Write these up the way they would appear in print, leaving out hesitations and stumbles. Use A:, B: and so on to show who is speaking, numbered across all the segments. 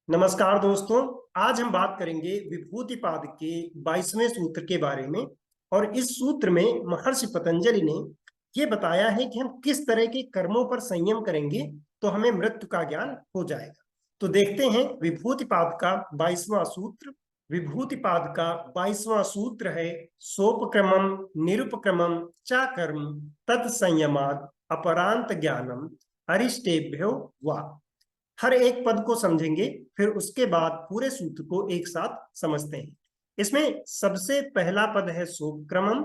A: नमस्कार दोस्तों। आज हम बात करेंगे विभूतिपाद के 22वें सूत्र के बारे में। और इस सूत्र में महर्षि पतंजलि ने यह बताया है कि हम किस तरह के कर्मों पर संयम करेंगे तो हमें मृत्यु का ज्ञान हो जाएगा। तो देखते हैं विभूतिपाद का 22वां सूत्र। विभूतिपाद का 22वां सूत्र है सोपक्रमम निरुपक्रमम चाकर्म तत्संयमाद अपरांत ज्ञानम अरिष्टेभ्यो वा। हर एक पद को समझेंगे, फिर उसके बाद पूरे सूत्र को एक साथ समझते हैं। इसमें सबसे पहला पद है सोपक्रमम,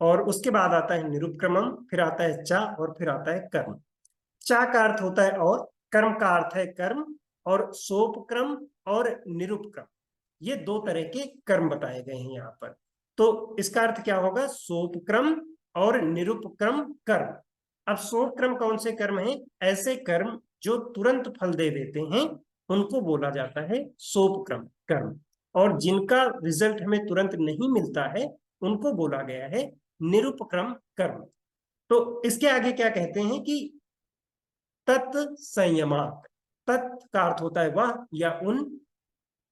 A: और उसके बाद आता है निरुपक्रमम, फिर आता है चा, और फिर आता है कर्म। चा का अर्थ होता है और, कर्म का अर्थ है कर्म, और सोपक्रम और निरुपक्रम ये दो तरह के कर्म बताए गए हैं यहाँ पर। तो इसका अर्थ क्या होगा? सोपक्रम और निरुपक्रम कर्म। अब सोपक्रम कौन से कर्म हैं? ऐसे कर्म जो तुरंत फल दे देते हैं उनको बोला जाता है सोपक्रम कर्म, और जिनका रिजल्ट हमें तुरंत नहीं मिलता है उनको बोला गया है निरुपक्रम कर्म। तो इसके आगे क्या कहते हैं कि तत्संयमात। तत् का अर्थ होता है वह या उन।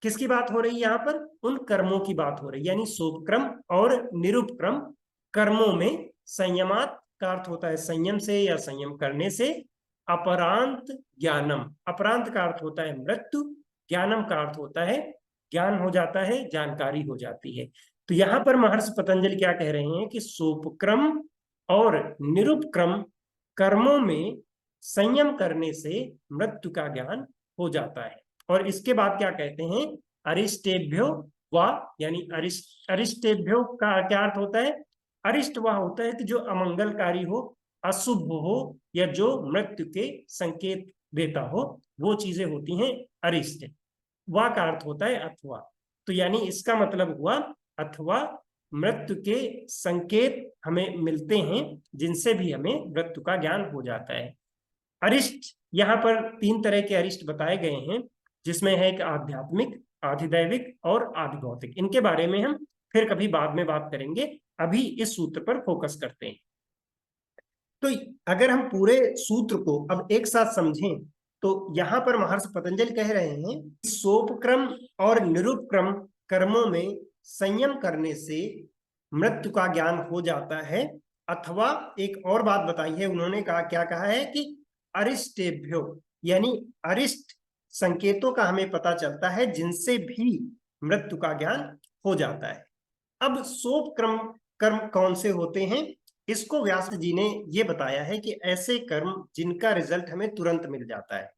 A: किसकी बात हो रही है यहाँ पर? उन कर्मों की बात हो रही है, यानी सोपक्रम और निरुपक्रम कर्मों में संयमात का अर्थ होता है संयम से या संयम करने से। अपरांत ज्ञानम, अपरांत का अर्थ होता है मृत्यु, ज्ञानम का अर्थ होता है ज्ञान हो जाता है, जानकारी हो जाती है। तो यहाँ पर महर्षि पतंजलि क्या कह रहे हैं कि सोपक्रम और निरुपक्रम कर्मों में संयम करने से मृत्यु का ज्ञान हो जाता है। और इसके बाद क्या कहते हैं? अरिष्टेभ्यो वा, यानी अरिष्टेभ्यो का क्या अर्थ होता है? अरिष्ट वह होता है कि जो अमंगलकारी हो, अशुभ हो, या जो मृत्यु के संकेत देता हो, वो चीजें होती हैं अरिष्ट। वा का अर्थ होता है अथवा। तो यानी इसका मतलब हुआ अथवा मृत्यु के संकेत हमें मिलते हैं जिनसे भी हमें मृत्यु का ज्ञान हो जाता है। अरिष्ट, यहाँ पर तीन तरह के अरिष्ट बताए गए हैं, जिसमें है एक आध्यात्मिक, आधिदैविक और आधिभौतिक। इनके बारे में हम फिर कभी बाद में बात करेंगे, अभी इस सूत्र पर फोकस करते हैं। तो अगर हम पूरे सूत्र को अब एक साथ समझें तो यहाँ पर महर्षि पतंजलि कह रहे हैं सोपक्रम और निरुपक्रम कर्मों में संयम करने से मृत्यु का ज्ञान हो जाता है। अथवा एक और बात बताई है उन्होंने, कहा क्या कहा है कि अरिष्टेभ्यो, यानी अरिष्ट संकेतों का हमें पता चलता है जिनसे भी मृत्यु का ज्ञान हो जाता है। अब सोपक्रम कर्म कौन से होते हैं? इसको व्यास जी ने ये बताया है कि ऐसे कर्म जिनका रिजल्ट हमें तुरंत मिल जाता है।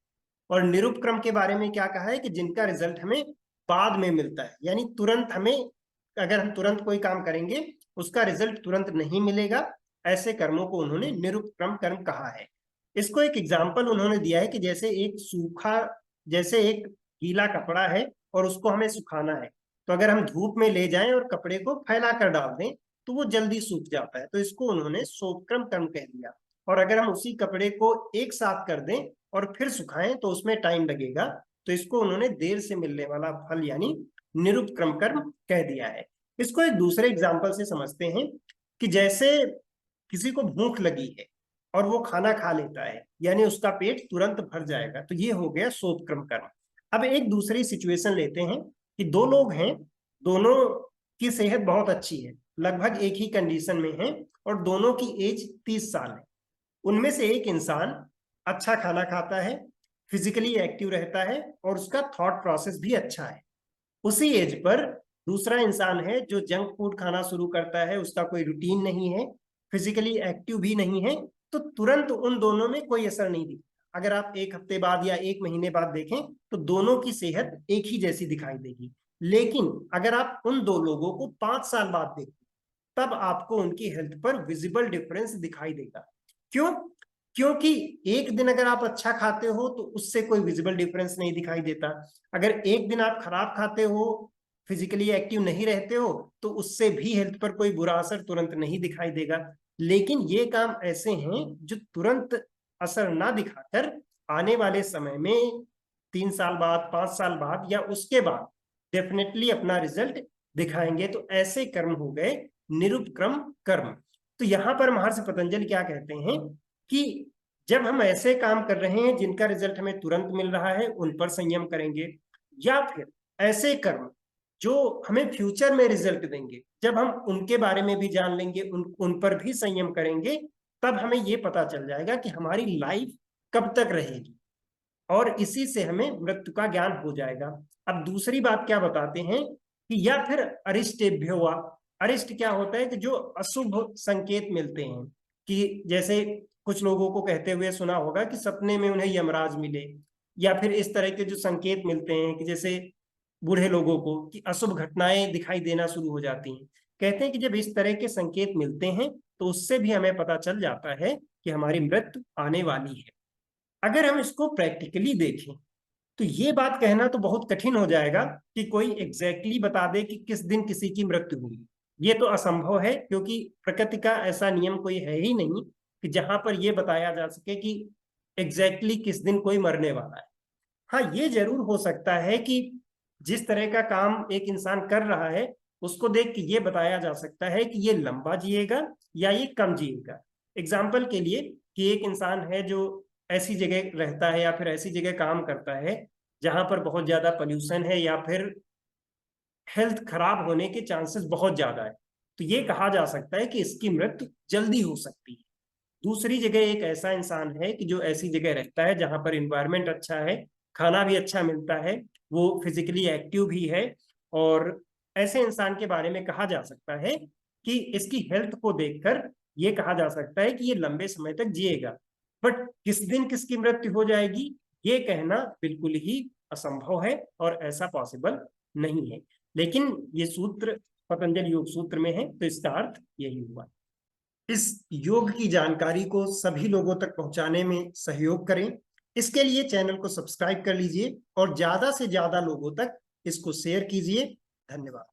A: और निरुपक्रम के बारे में क्या कहा है कि जिनका रिजल्ट हमें बाद में मिलता है, यानी तुरंत हमें, अगर हम तुरंत कोई काम करेंगे उसका रिजल्ट तुरंत नहीं मिलेगा। ऐसे कर्मों को उन्होंने निरुपक्रम कर्म कहा है। इसको एक एग्जाम्पल उन्होंने दिया है कि जैसे एक सूखा, जैसे एक गीला कपड़ा है और उसको हमें सुखाना है, तो अगर हम धूप में ले जाएं और कपड़े को फैला कर डाल दें तो वो जल्दी सूख जाता है, तो इसको उन्होंने सोपक्रम कर्म कह दिया। और अगर हम उसी कपड़े को एक साथ कर दें और फिर सुखाएं तो उसमें टाइम लगेगा, तो इसको उन्होंने देर से मिलने वाला फल यानी निरुपक्रम कर्म कह दिया है। इसको एक दूसरे एग्जाम्पल से समझते हैं कि जैसे किसी को भूख लगी है और वो खाना खा लेता है, यानी उसका पेट तुरंत भर जाएगा, तो ये हो गया सोपक्रम कर्म। अब एक दूसरी सिचुएशन लेते हैं कि दो लोग हैं, दोनों की सेहत बहुत अच्छी है, लगभग एक ही कंडीशन में है, और दोनों की एज 30 साल है। उनमें से एक इंसान अच्छा खाना खाता है, फिजिकली एक्टिव रहता है, और उसका थॉट प्रोसेस भी अच्छा है। उसी एज पर दूसरा इंसान है जो जंक फूड खाना शुरू करता है, उसका कोई रूटीन नहीं है, फिजिकली एक्टिव भी नहीं है, तो तुरंत उन दोनों में कोई असर नहीं दिखता। अगर आप एक हफ्ते बाद या एक महीने बाद देखें तो दोनों की सेहत एक ही जैसी दिखाई देगी। लेकिन अगर आप उन दो लोगों को 5 साल बाद देखें तब आपको उनकी हेल्थ पर विजिबल डिफरेंस दिखाई देगा। क्यों? क्योंकि एक दिन अगर आप अच्छा खाते हो तो उससे कोई विजिबल डिफरेंस नहीं दिखाई देता। अगर एक दिन आप खराब खाते हो, फिजिकली एक्टिव नहीं रहते हो, तो उससे भी हेल्थ पर कोई बुरा असर तुरंत नहीं दिखाई देगा। लेकिन ये काम ऐसे हैं जो तुरंत असर ना दिखाकर आने वाले समय में 3 साल बाद, 5 साल बाद या उसके बाद डेफिनेटली अपना रिजल्ट दिखाएंगे। तो ऐसे कर्म हो गए निरुपक्रम कर्म। तो यहां पर महर्षि पतंजलि क्या कहते हैं कि जब हम ऐसे काम कर रहे हैं जिनका रिजल्ट हमें तुरंत मिल रहा है, उन पर संयम करेंगे, या फिर ऐसे कर्म जो हमें फ्यूचर में रिजल्ट देंगे, जब हम उनके बारे में भी जान लेंगे, उन पर भी संयम करेंगे, तब हमें ये पता चल जाएगा कि हमारी लाइफ कब तक रहेगी, और इसी से हमें मृत्यु का ज्ञान हो जाएगा। अब दूसरी बात क्या बताते हैं कि या फिर अरिष्टेभ्यो वा, अरिष्ट क्या होता है कि जो अशुभ संकेत मिलते हैं, कि जैसे कुछ लोगों को कहते हुए सुना होगा कि सपने में उन्हें यमराज मिले, या फिर इस तरह के जो संकेत मिलते हैं कि जैसे बूढ़े लोगों को कि अशुभ घटनाएं दिखाई देना शुरू हो जाती हैं। कहते हैं कि जब इस तरह के संकेत मिलते हैं तो उससे भी हमें पता चल जाता है कि हमारी मृत्यु आने वाली है। अगर हम इसको प्रैक्टिकली देखें तो ये बात कहना तो बहुत कठिन हो जाएगा कि कोई एग्जैक्टली बता दे कि किस दिन किसी की मृत्यु हुई। ये तो असंभव है, क्योंकि प्रकृति का ऐसा नियम कोई है ही नहीं कि जहां पर ये बताया जा सके कि एग्जैक्टली किस दिन कोई मरने वाला है। हाँ, ये जरूर हो सकता है कि जिस तरह का काम एक इंसान कर रहा है उसको देख के ये बताया जा सकता है कि ये लंबा जिएगा या ये कम जिएगा। एग्जाम्पल के लिए कि एक इंसान है जो ऐसी जगह रहता है या फिर ऐसी जगह काम करता है जहां पर बहुत ज्यादा पोल्यूशन है या फिर हेल्थ खराब होने के चांसेस बहुत ज्यादा है, तो ये कहा जा सकता है कि इसकी मृत्यु जल्दी हो सकती है। दूसरी जगह एक ऐसा इंसान है कि जो ऐसी जगह रहता है जहां पर इन्वायरमेंट अच्छा है, खाना भी अच्छा मिलता है, वो फिजिकली एक्टिव भी है, और ऐसे इंसान के बारे में कहा जा सकता है कि इसकी हेल्थ को देखकर ये कहा जा सकता है कि ये लंबे समय तक जिएगा। बट किस दिन किसकी मृत्यु हो जाएगी ये कहना बिल्कुल ही असंभव है और ऐसा पॉसिबल नहीं है। लेकिन ये सूत्र पतंजलि योग सूत्र में है, तो इसका अर्थ यही हुआ। इस योग की जानकारी को सभी लोगों तक पहुंचाने में सहयोग करें। इसके लिए चैनल को सब्सक्राइब कर लीजिए और ज्यादा से ज्यादा लोगों तक इसको शेयर कीजिए। धन्यवाद।